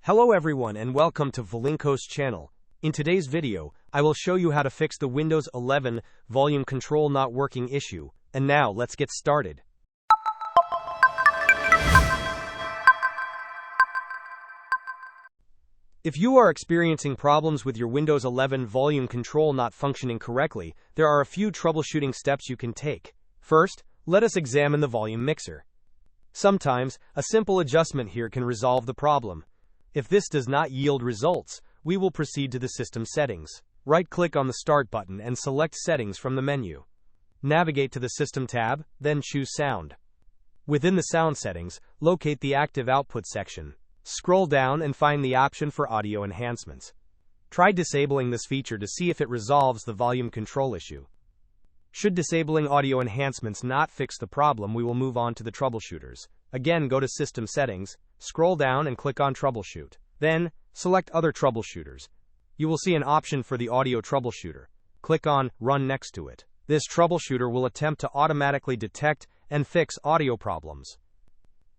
Hello everyone and welcome to Vlinkoz channel. In today's video, I will show you how to fix the Windows 11 volume control not working issue. And now let's get started. If you are experiencing problems with your Windows 11 volume control not functioning correctly, there are a few troubleshooting steps you can take. First, let us examine the volume mixer. Sometimes, a simple adjustment here can resolve the problem. If this does not yield results, we will proceed to the system settings. Right-click on the Start button and select Settings from the menu. Navigate to the System tab, then choose Sound. Within the Sound settings, locate the Active Output section. Scroll down and find the option for Audio Enhancements. Try disabling this feature to see if it resolves the volume control issue. Should disabling Audio Enhancements not fix the problem, we will move on to the troubleshooters. Again, go to System Settings, scroll down and click on Troubleshoot. Then, select Other Troubleshooters. You will see an option for the Audio Troubleshooter. Click on Run next to it. This troubleshooter will attempt to automatically detect and fix audio problems.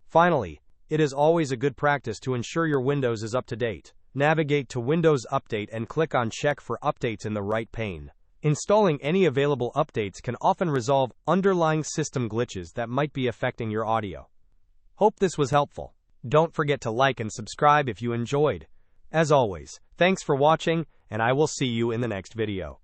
Finally, it is always a good practice to ensure your Windows is up to date. Navigate to Windows Update and click on Check for Updates in the right pane. Installing any available updates can often resolve underlying system glitches that might be affecting your audio. Hope this was helpful. Don't forget to like and subscribe if you enjoyed. As always, thanks for watching, and I will see you in the next video.